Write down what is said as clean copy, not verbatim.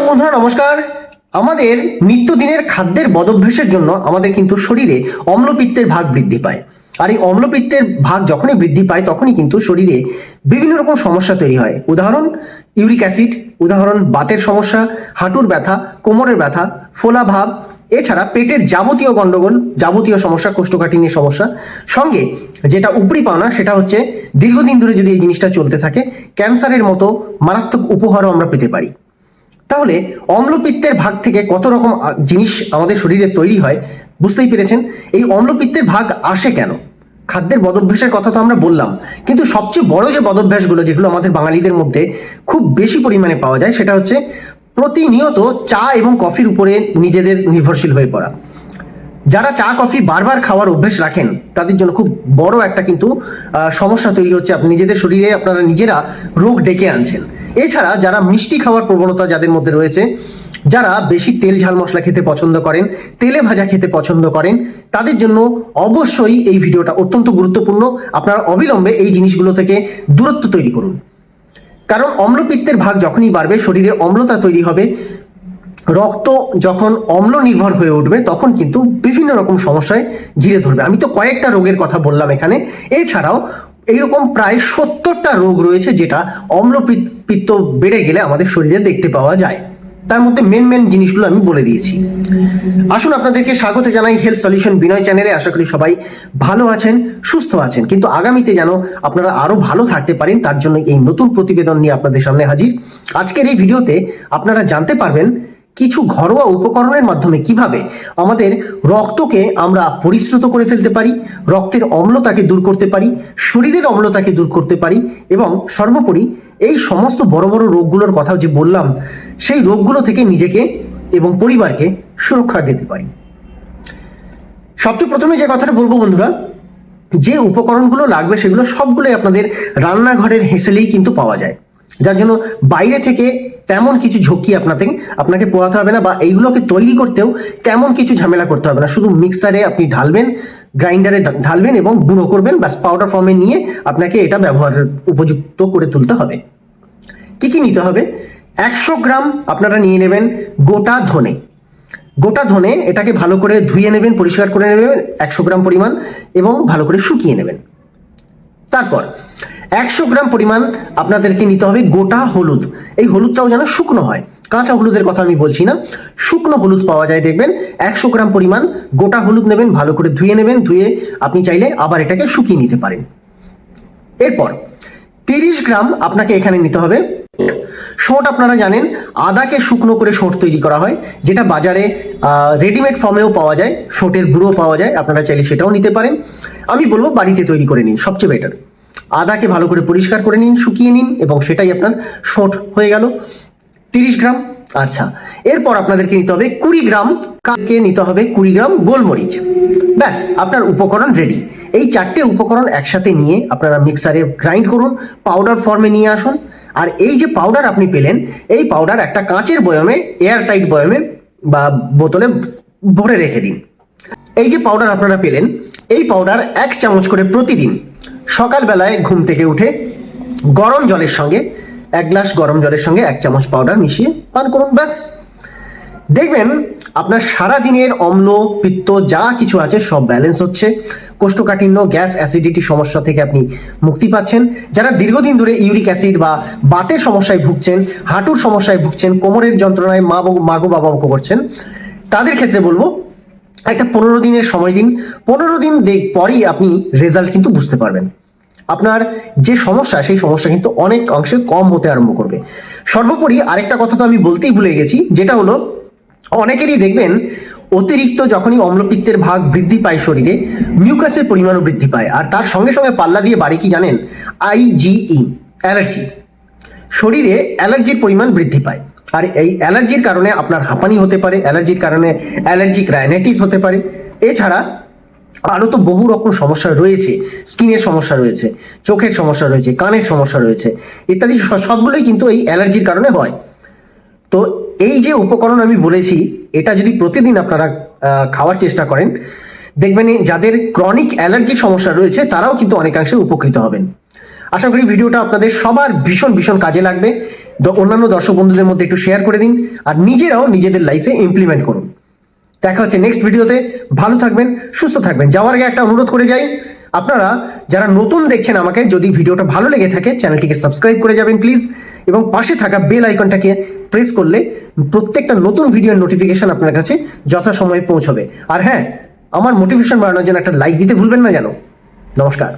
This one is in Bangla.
বন্ধুরা নমস্কার। আমাদের নিত্যদিনের খাদ্যের বদভ্যাসের জন্য আমাদের কিন্তু শরীরে অম্লপিত্তের ভাগ বৃদ্ধি পায়। আর এই অম্লপিত্তের ভাগ যখনই বৃদ্ধি পায় তখনই কিন্তু শরীরে বিভিন্ন রকম সমস্যা তৈরি হয়। উদাহরণ ইউরিক অ্যাসিড, উদাহরণ বাতের সমস্যা, হাঁটুর ব্যথা, কোমরের ব্যথা, ফোলা ভাব, এছাড়া পেটের যাবতীয় গন্ডগোল, যাবতীয় সমস্যা, কোষ্ঠকাঠিন্যের সমস্যা, সঙ্গে যেটা উপরি পাওনা সেটা হচ্ছে দীর্ঘদিন ধরে যদি এই জিনিসটা চলতে থাকে ক্যান্সারের মতো মারাত্মক উপহারও আমরা পেতে পারি। তাহলে অম্লপিত্তের ভাগ থেকে কত রকম জিনিস আমাদের শরীরে তৈরি হয় বুঝতেই পেরেছেন। এই অম্লপিত্তের ভাগ আসে কেন? খাদ্যের বদভ্যাসের কথা তো আমরা বললাম, কিন্তু সবচেয়ে বড় যে বদভ্যাসগুলো যেগুলো আমাদের বাঙালিদের মধ্যে খুব বেশি পরিমাণে পাওয়া যায় সেটা হচ্ছে প্রতিনিয়ত চা এবং কফির উপরে নিজেদের নির্ভরশীল হয়ে পড়া। যারা চা কফি বারবার খাওয়ার অভ্যেস রাখেন তাদের জন্য খুব বড় একটা কিন্তু সমস্যা তৈরি হচ্ছে। আপনি নিজেদের শরীরে আপনারা নিজেরা রোগ ডেকে আনছেন। এছাড়া যারা মিষ্টি খাওয়ার প্রবণতা যাদের মধ্যে রয়েছে, যারা বেশি তেল ঝাল মশলা খেতে পছন্দ করেন, তেলে ভাজা খেতে পছন্দ করেন, তাদের জন্য অবশ্যই এই ভিডিওটা অত্যন্ত গুরুত্বপূর্ণ। আপনারা অবিলম্বে এই জিনিসগুলো থেকে দূরত্ব তৈরি করুন, কারণ অম্লপিত্তের ভাগ যখনই বাড়বে শরীরে অম্লতা তৈরি হবে। রক্ত যখন অম্ল নির্ভর হয়ে উঠবে তখন কিন্তু বিভিন্ন রকম সমস্যায় ঘিরে ধরবে। আমি তো কয়েকটা রোগের কথা বললাম এখানে, এছাড়াও এইরকম প্রায় 70টা রোগ রয়েছে যেটা অম্লপিত্ত বেড়ে গেলে আমাদের শরীরে দেখতে পাওয়া যায়। তার মধ্যে মেন জিনিসগুলো আমি বলে দিয়েছি। আসুন আপনাদেরকে স্বাগত জানাই হেলথ সলিউশন বিনয় চ্যানেলে। আশা করি সবাই ভালো আছেন, সুস্থ আছেন, কিন্তু আগামীতে যেন আপনারা আরো ভালো থাকতে পারেন তার জন্য এই নতুন প্রতিবেদন নিয়ে আপনাদের সামনে হাজির। আজকের এই ভিডিওতে আপনারা জানতে পারবেন কিছু ঘরোয়া উপকরণের মাধ্যমে কিভাবে আমাদের রক্তকে আমরা পরিশ্রুত করে ফেলতে পারি, রক্তের অম্লতাকে দূর করতে পারি, শরীরের অম্লতাকে দূর করতে পারি, এবং সর্বোপরি এই সমস্ত বড় বড় রোগগুলোর কথা যে বললাম সেই রোগগুলো থেকে নিজেকে এবং পরিবারকে সুরক্ষা দিতে পারি। সবচেয়ে প্রথমে যে কথাটা বলবো বন্ধুরা, যে উপকরণগুলো লাগবে সেগুলো সবগুলোই আপনাদের রান্নাঘরের হেসেলেই কিন্তু পাওয়া যায়, যার জন্য বাইরে থেকে তেমন কিছু ঝক্কি আপনাকে পোহাতে হবে না, বা এইগুলোকে তৈরি করতেও তেমন কিছু ঝামেলা করতে হবে না। শুধু মিক্সারে আপনি ঢালবেন, গ্রাইন্ডারে ঢালবেন এবং গুঁড়ো করবেন, বাস পাউডার ফর্মে নিয়ে আপনাকে এটা ব্যবহারের উপযুক্ত করে তুলতে হবে। কি কি নিতে হবে? 100 গ্রাম আপনারা নিয়ে নেবেন গোটা ধনে। গোটা ধনে এটাকে ভালো করে ধুয়ে নেবেন, পরিষ্কার করে নেবেন 100 গ্রাম পরিমাণ, এবং ভালো করে শুকিয়ে নেবেন। তারপর 100 গ্রাম পরিমাণ আপনাদেরকে নিতে হবে গোটা হলুদ। এই হলুদটাও যেন শুকনো হয়, কাঁচা হলুদের কথা আমি বলছি না, শুকনো হলুদ পাওয়া যায় দেখবেন। 100 গ্রাম পরিমাণ গোটা হলুদ নেবেন, ভালো করে ধুয়ে নেবেন, ধুয়ে আপনি চাইলে আবার এটাকে শুকিয়ে নিতে পারেন। এরপর 30 গ্রাম আপনাকে এখানে নিতে হবে শোঁঠ। আপনারা জানেন আদাকে শুকনো করে শোঁঠ তৈরি করা হয়, যেটা বাজারে রেডিমেড ফর্মেও পাওয়া যায়, শোঁঠের গুঁড়ো পাওয়া যায়, আপনারা চাইলে সেটাও নিতে পারেন। আমি বলবো বাড়িতে তৈরি করে নিন, সবচেয়ে বেটার। আদাকে ভালো করে পরিষ্কার করে নিন, শুকিয়ে নিন, এবং সেটাই আপনার শোঁঠ হয়ে গেল 30 গ্রাম। আচ্ছা, এরপর আপনাদেরকে নিতে হবে 20 গ্রাম, কাকে নিতে হবে 20 গ্রাম গোলমরিচ। ব্যাস, আপনার উপকরণ রেডি। এই 4টে উপকরণ একসাথে নিয়ে আপনারা মিক্সারে গ্রাইন্ড করুন, পাউডার ফর্মে নিয়ে আসুন। আর এই যে পাউডার আপনি পেলেন, এই পাউডার একটা কাঁচের বয়মে, এয়ার টাইট বয়মে বা বোতলে ভরে রেখে দিন। এই যে পাউডার আপনারা পেলেন, এই পাউডার 1 চামচ করে প্রতিদিন সকালবেলায় ঘুম থেকে উঠে গরম জলের সঙ্গে, 1 গ্লাস গরম জলের সঙ্গে 1 চামচ পাউডার মিশিয়ে পান করুন। ব্যাস, দেখবেন আপনার সারাদিনের অম্ল পিত্ত যা কিছু আছে সব ব্যালেন্স হচ্ছে। কোষ্ঠকাঠিন্য, গ্যাস, অ্যাসিডিটি সমস্যা থেকে আপনি মুক্তি পাচ্ছেন। যারা দীর্ঘদিন ধরে ইউরিক অ্যাসিড বা বাতের সমস্যায় ভুগছেন, হাঁটুর সমস্যায় ভুগছেন, কোমরের যন্ত্রণায় মাগো বাবা করছেন, তাদের ক্ষেত্রে বলবো একটা 15 দিনের সময় দিন। 15 দিন পরই আপনি রেজাল্ট কিন্তু বুঝতে পারবেন। আপনার যে সমস্যা সেই সমস্যা কিন্তু অনেক অংশে কম হতে আরম্ভ করবে। সর্বোপরি আরেকটা কথা তো আমি বলতেই ভুলে গেছি, যেটা হলো অনেকেরই দেখবেন অতিরিক্ত যখনই অম্লপিত্তের ভাগ বৃদ্ধি পায় শরীরে, মিউকাসের পরিমাণও বৃদ্ধি পায়। আর তার সঙ্গে সঙ্গে পাল্লা দিয়ে বাড়ি কি জানেন? IgE, allergy. শরীরে অ্যালার্জির পরিমাণ বৃদ্ধি পায়, আর এই অ্যালার্জির কারণে আপনার হাঁপানি হতে পারে, অ্যালার্জির কারণে অ্যালার্জিক রাইনাইটিস হতে পারে। এছাড়া আরো তো বহু রকম সমস্যা রয়েছে, স্কিনের সমস্যা রয়েছে, চোখের সমস্যা রয়েছে, কানের সমস্যা রয়েছে, ইত্যাদি সবগুলোই কিন্তু এই অ্যালার্জির কারণে হয়। তো এই যে উপকরণ আমি বলেছি, এটা যদি প্রতিদিন আপনারা খাওয়ার চেষ্টা করেন, দেখবেন যাদের ক্রনিক অ্যালার্জি সমস্যা রয়েছে তারাও কিন্তু অনেকাংশে উপকৃত হবেন। আশা করি ভিডিওটা আপনাদের সবার ভীষণ ভীষণ কাজে লাগবে। অন্যান্য দর্শক বন্ধুদের মধ্যে একটু শেয়ার করে দিন আর নিজেরাও নিজেদের লাইফে ইমপ্লিমেন্ট করুন। দেখা হচ্ছে নেক্সট ভিডিওতে। ভালো থাকবেন, সুস্থ থাকবেন। যাওয়ার আগে একটা অনুরোধ করে যাই, আপনারা যারা নতুন দেখছেন আমাকে, যদি ভিডিওটা ভালো লেগে থাকে চ্যানেলটিকে সাবস্ক্রাইব করে যাবেন প্লিজ, এবং পাশে থাকা বেল আইকনটাকে প্রেস করলে প্রত্যেকটা নতুন ভিডিওর নোটিফিকেশন আপনার কাছে যথাসময়ে পৌঁছবে। আর হ্যাঁ, আমার মোটিভেশন বাড়ানোর জন্য একটা লাইক দিতে ভুলবেন না যেন। নমস্কার।